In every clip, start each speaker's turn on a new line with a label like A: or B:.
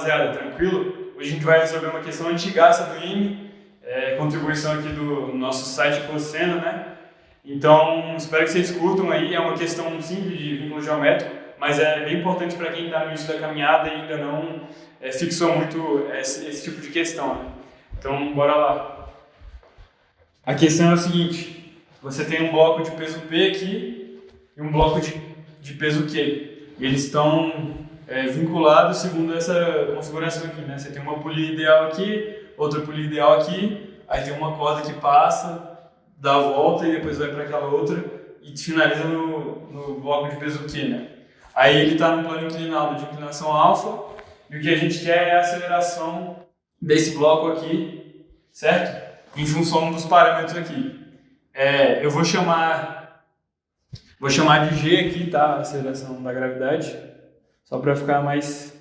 A: rapaziada, tranquilo? Hoje a gente vai resolver uma questão antigaça do IME, contribuição aqui do nosso site Cosseno, né? Então, espero que vocês curtam aí, é uma questão simples de vínculo geométrico, mas é bem importante para quem está no início da caminhada e ainda não fixou muito esse tipo de questão, né? Então, bora lá. A questão é o seguinte, você tem um bloco de peso P aqui e um bloco de peso Q. E eles estão vinculados segundo essa configuração aqui, né? Você tem uma polia ideal aqui, outra polia ideal aqui, aí tem uma corda que passa, dá a volta e depois vai para aquela outra e finaliza no bloco de peso Q, né? Aí ele está no plano inclinado de inclinação alfa e o que a gente quer é a aceleração desse bloco aqui, certo? Em função dos parâmetros aqui. Eu vou chamar de G aqui, tá? A aceleração da gravidade, só para ficar mais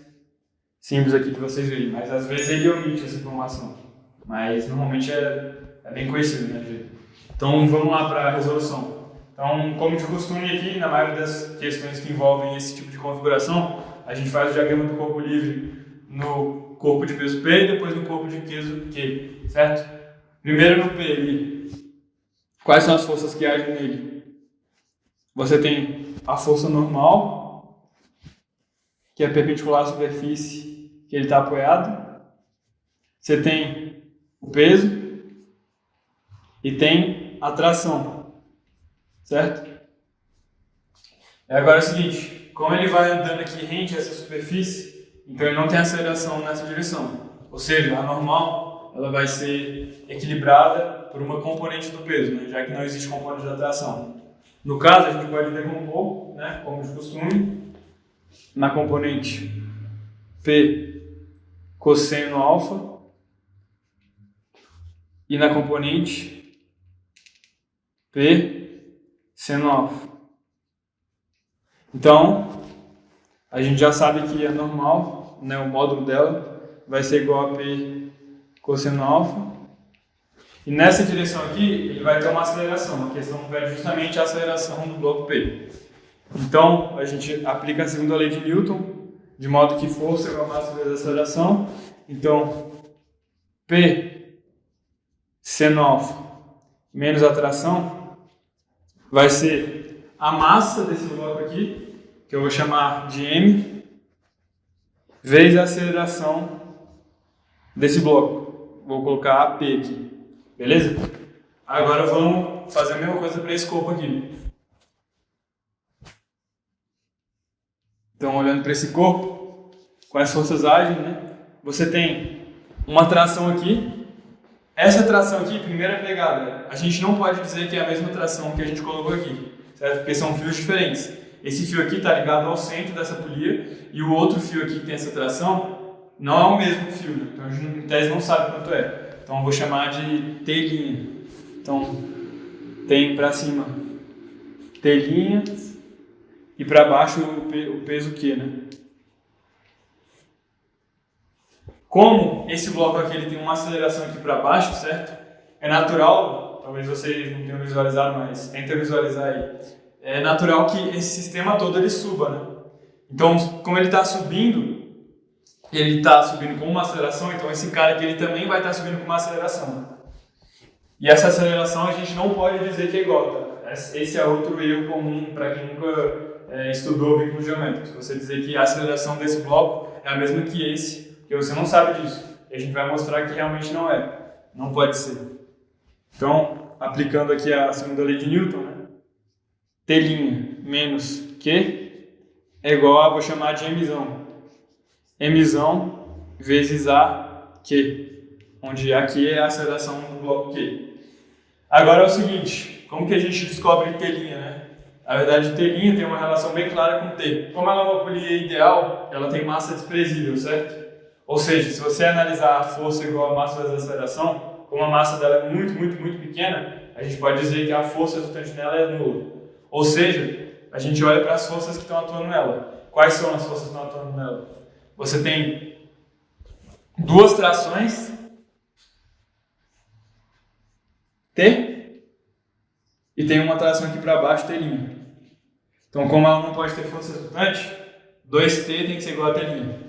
A: simples aqui de vocês verem. Mas às vezes ele omite essa informação, mas normalmente é bem conhecido, né, G? Então vamos lá para a resolução. Então, como de costume aqui, na maioria das questões que envolvem esse tipo de configuração, a gente faz o diagrama do corpo livre no corpo de peso P e depois no corpo de peso Q, certo? Primeiro no P ali, quais são as forças que agem nele? Você tem a força normal, que é perpendicular à superfície que ele está apoiado. Você tem o peso e tem a tração, certo? Agora é o seguinte, como ele vai andando aqui rente a essa superfície, então ele não tem aceleração nessa direção. Ou seja, a normal ela vai ser equilibrada por uma componente do peso, né? Já que não existe componente da tração. No caso, a gente pode decompor, né, como de costume, na componente P cosseno alfa e na componente P seno alfa. Então, a gente já sabe que a normal, né, o módulo dela, vai ser igual a P cosseno alfa. E nessa direção aqui, ele vai ter uma aceleração. A questão pede justamente a aceleração do bloco P. Então, a gente aplica a segunda lei de Newton, de modo que força é igual a massa vezes aceleração. Então, P seno alfa menos a tração vai ser a massa desse bloco aqui, que eu vou chamar de M, vezes a aceleração desse bloco. Vou colocar AP aqui, beleza? Agora vamos fazer a mesma coisa para esse corpo aqui. Então, olhando para esse corpo, quais forças agem, né? Você tem uma tração aqui. Essa tração aqui, primeira pegada, a gente não pode dizer que é a mesma tração que a gente colocou aqui, certo? Porque são fios diferentes. Esse fio aqui está ligado ao centro dessa polia e o outro fio aqui que tem essa tração não é o mesmo fio, né? Então a gente em tese não sabe quanto é. Então eu vou chamar de T'. Então tem para cima T' e para baixo o peso Q, né? Como esse bloco aqui ele tem uma aceleração aqui para baixo, certo? É natural, talvez vocês não tenham visualizado, mas tenta visualizar aí. É natural que esse sistema todo ele suba, né? Então, como ele está subindo com uma aceleração, então esse cara aqui ele também vai estar subindo com uma aceleração. E essa aceleração a gente não pode dizer que é igual, tá? Esse é outro erro comum para quem nunca estudou vínculo geométrico. Se você dizer que a aceleração desse bloco é a mesma que esse, porque você não sabe disso. E a gente vai mostrar que realmente não é. Não pode ser. Então, aplicando aqui a segunda lei de Newton, né? T' menos Q é igual a, vou chamar de Mzão. Mzão vezes a Q, onde aqui é a aceleração do bloco Q. Agora é o seguinte, como que a gente descobre T', né? Na verdade, T' tem uma relação bem clara com T. Como ela é uma polia ideal, ela tem massa desprezível, certo? Ou seja, se você analisar a força igual a massa vezes a aceleração, como a massa dela é muito, muito, muito pequena, a gente pode dizer que a força resultante nela é nula. Ou seja, a gente olha para as forças que estão atuando nela. Quais são as forças que estão atuando nela? Você tem duas trações, T, e tem uma tração aqui para baixo, T'. Então, como ela não pode ter força resultante, 2T tem que ser igual a T'.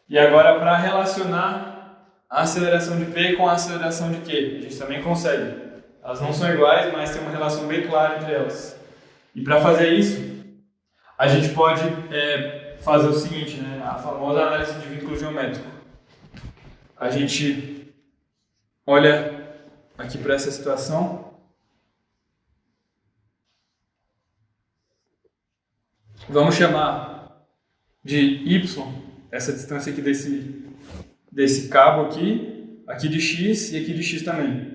A: E agora, para relacionar a aceleração de P com a aceleração de Q, a gente também consegue. Elas não são iguais, mas tem uma relação bem clara entre elas. E para fazer isso, a gente pode fazer o seguinte, né? A famosa análise de vínculo geométrico. A gente olha aqui para essa situação. Vamos chamar de Y, essa distância aqui desse cabo aqui de X e aqui de X também.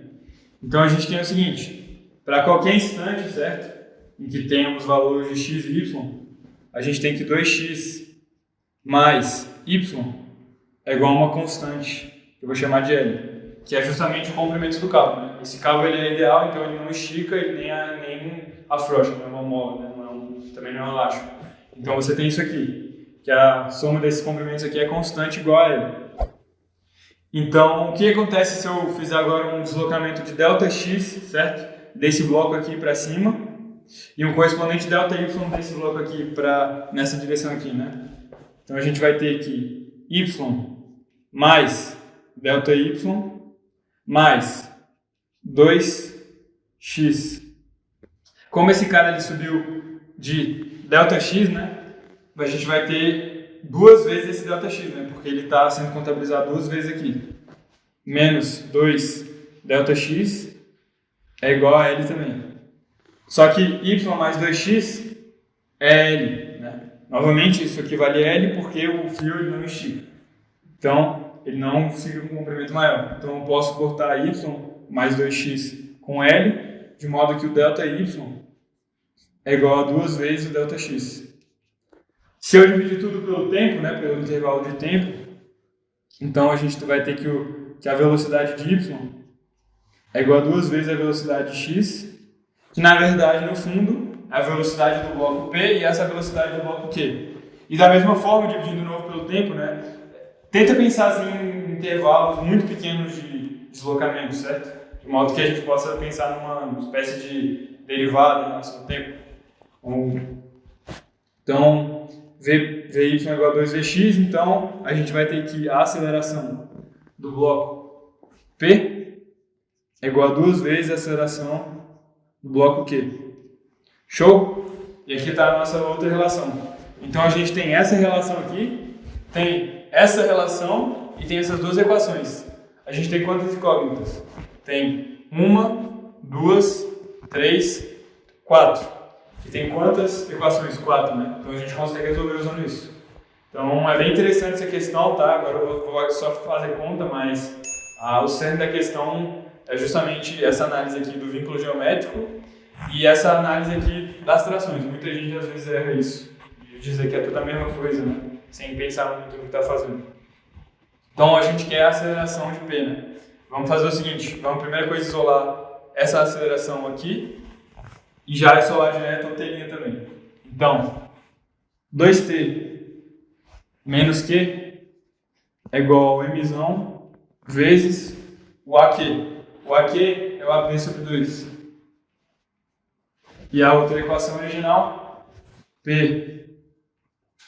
A: Então a gente tem o seguinte, para qualquer instante, certo? Em que tenhamos valores de X e Y, a gente tem que 2x mais y é igual a uma constante, que eu vou chamar de L, que é justamente o comprimento do cabo. Né? Esse cabo ele é ideal, então ele não estica e nem afrouxa, não é uma mola, né? Também não é um elástico. Então você tem isso aqui, que a soma desses comprimentos aqui é constante igual a L. Então, o que acontece se eu fizer agora um deslocamento de ΔX, certo? Desse bloco aqui para cima, e um correspondente ΔY desse bloco aqui nessa direção aqui, né? Então a gente vai ter aqui Y mais ΔY mais 2x. Como esse cara ele subiu de ΔX, né? A gente vai ter duas vezes esse ΔX, né? Porque ele está sendo contabilizado duas vezes aqui. Menos 2ΔX é igual a L também. Só que y mais 2x é L, né? Novamente, isso aqui vale L porque o fio ele não estica. Então, ele não fica com um comprimento maior. Então, eu posso cortar y mais 2x com L, de modo que o ΔY é igual a duas vezes o ΔX. Se eu dividir tudo pelo tempo, né, pelo intervalo de tempo, então a gente vai ter que a velocidade de y é igual a duas vezes a velocidade de x, que na verdade, no fundo, é a velocidade do bloco P e essa é a velocidade do bloco Q. E da mesma forma, dividindo de novo pelo tempo, né, tenta pensar assim, em intervalos muito pequenos de deslocamento, certo? De modo que a gente possa pensar numa espécie de derivada em relação ao tempo. Então, Vy é igual a 2Vx, então a gente vai ter que a aceleração do bloco P é igual a duas vezes a aceleração do bloco Q. Show? E aqui está a nossa outra relação. Então a gente tem essa relação aqui, tem essa relação e tem essas duas equações. A gente tem quantas incógnitas? Tem uma, duas, três, quatro. E tem quantas equações? Quatro, né? Então a gente consegue resolver usando isso. Então é bem interessante essa questão, tá? Agora eu vou só fazer conta, mas o cerne da questão é justamente essa análise aqui do vínculo geométrico e essa análise aqui das trações. Muita gente às vezes erra isso, de dizer que é tudo a mesma coisa, né? Sem pensar muito no que está fazendo. Então a gente quer a aceleração de P, né? Vamos fazer o seguinte, vamos primeira coisa isolar essa aceleração aqui e já isolar direto a telinha também. Então, 2t menos q é igual ao mzão vezes o AQ. O AQ é o AB sobre 2. E a outra equação original, P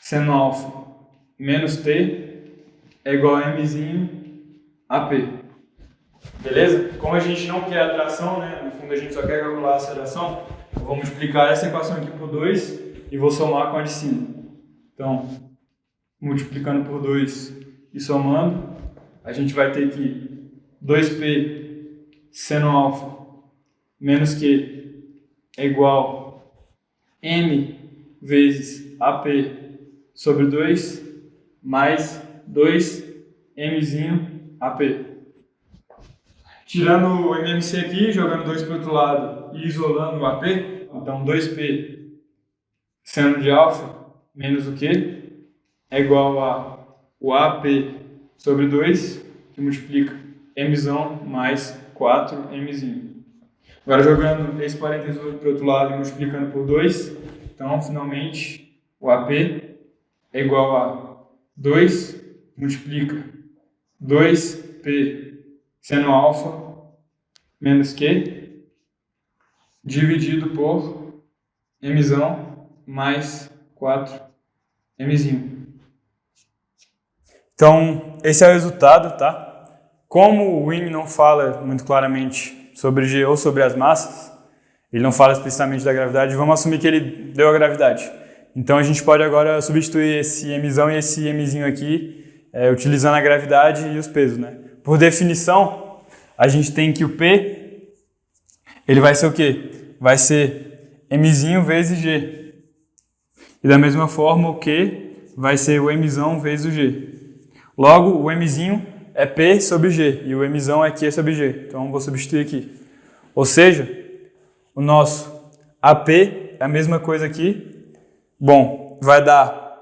A: seno alfa menos T é igual a Mzinho AP. Beleza? Como a gente não quer a tração, né? No fundo a gente só quer calcular a aceleração, eu vou multiplicar essa equação aqui por 2 e vou somar com a de cima. Então, multiplicando por 2 e somando, a gente vai ter que 2P seno alfa menos Q é igual a M vezes AP sobre 2 mais 2Mzinho AP. Tirando o MMC aqui, jogando 2 para o outro lado e isolando o AP, então 2P seno de alfa menos o Q é igual a o AP sobre 2, que multiplica Mzão mais 4Mzinho. Agora jogando esse parênteses para o outro lado e multiplicando por 2, então finalmente o AP é igual a 2 multiplica 2P seno alfa menos Q dividido por Mzão mais 4Mzinho. Então, esse é o resultado, tá? Como o IME não fala muito claramente sobre G ou sobre as massas, ele não fala explicitamente da gravidade, vamos assumir que ele deu a gravidade. Então, a gente pode agora substituir esse Mzão e esse Mzinho aqui, utilizando a gravidade e os pesos, né? Por definição, a gente tem que o P, ele vai ser o quê? Vai ser Mzinho vezes G. E da mesma forma, o Q vai ser o Mzão vezes o G. Logo, o Mzinho é P sobre G e o Mzão é Q sobre G. Então, eu vou substituir aqui. Ou seja, o nosso AP é a mesma coisa aqui. Bom, vai dar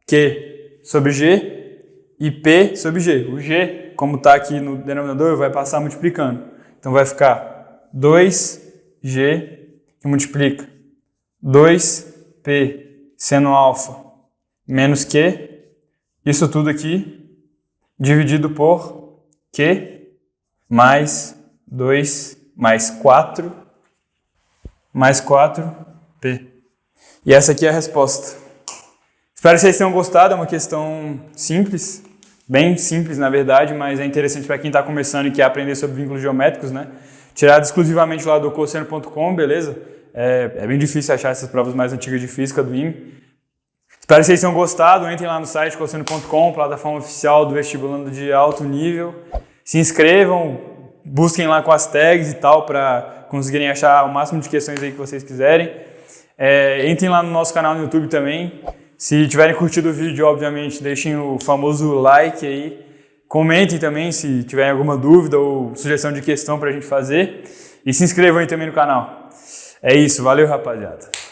A: Q sobre G e P sobre G. O G, como está aqui no denominador, vai passar multiplicando. Então, vai ficar 2G que multiplica 2P seno alfa menos Q, isso tudo aqui dividido por Q mais 2 mais 4 mais 4P. E essa aqui é a resposta. Espero que vocês tenham gostado, é uma questão simples, bem simples na verdade, mas é interessante para quem está começando e quer aprender sobre vínculos geométricos, né? Tirado exclusivamente lá do cosseno.com, beleza? É bem difícil achar essas provas mais antigas de física do IME. Espero que vocês tenham gostado, entrem lá no site cosseno.com, plataforma oficial do vestibulando de alto nível. Se inscrevam, busquem lá com as tags e tal para conseguirem achar o máximo de questões aí que vocês quiserem. Entrem lá no nosso canal no YouTube também. Se tiverem curtido o vídeo, obviamente, deixem o famoso like aí. Comentem também se tiverem alguma dúvida ou sugestão de questão para a gente fazer. E se inscrevam aí também no canal. É isso, valeu rapaziada.